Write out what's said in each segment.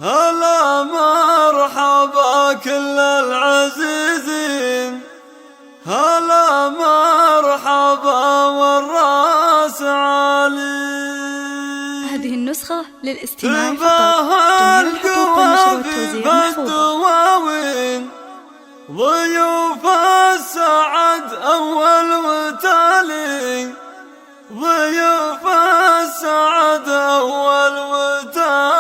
هلا مرحبا كل العزيزين، هلا مرحبا والراس عالي. هذه النسخة للاستماع فقط. تباهى الحقوق والنشر والتوزيع محفوظة. بالدواوين ضيوف السعد أول وتالي، ضيوف السعد أول وتالي.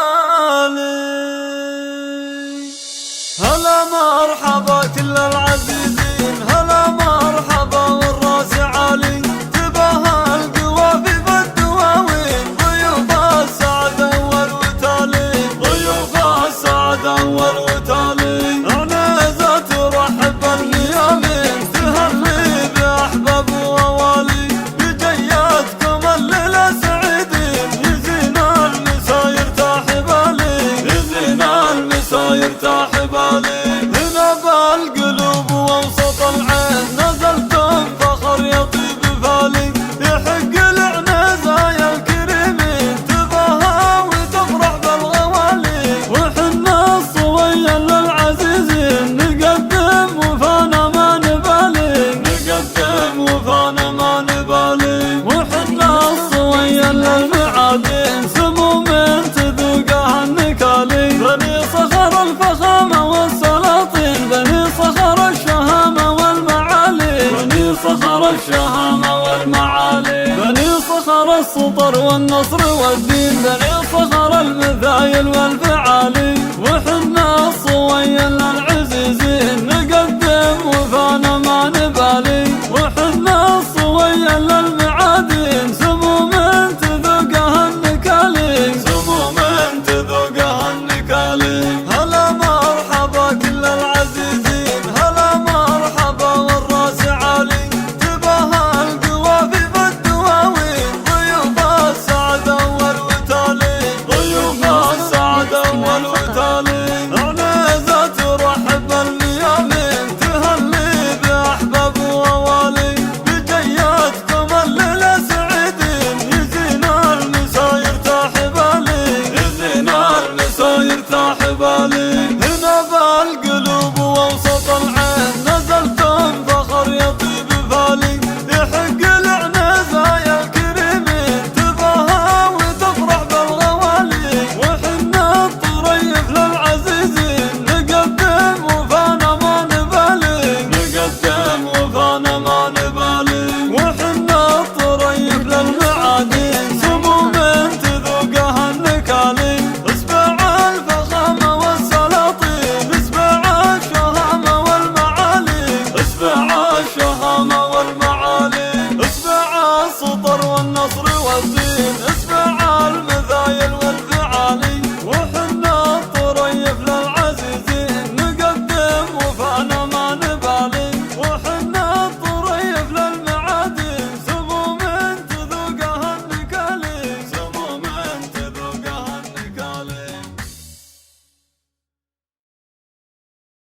هلا مرحبا كل العزيزين، هلا مرحبا والراس عالي. تباهى القوافي بالدواوين ضيوف السعد أول وتالي، ضيوف السعد أول وتالي. عنيزة ترحب بالميامين، تهني بأحباب ووالي. بجياتكم الليلة سعيدين، يزين المسا يرتاح بالي، يزين المسا يرتاح بالي. هنا بالقلوب ووسط العين نزلتم فخر يطيب فالي. يحق العنزة يا الكريمين، تباهى وتفرح بالغوالي. وحنا الصويا للعزيزين نقدم وفانا ما نبالي، نقدم وفانا ما نبالي. وحنا الصويا للمعادين سمو من تذوقها النكالي. بني صخر الفخامة والسلاطين، بني صخر الشهامة والمعالي، بني صخر الشهامة والمعالي. بني صخر السطر والنصر والدين، بني صخر المثايل والفعالي. وحنا الصويا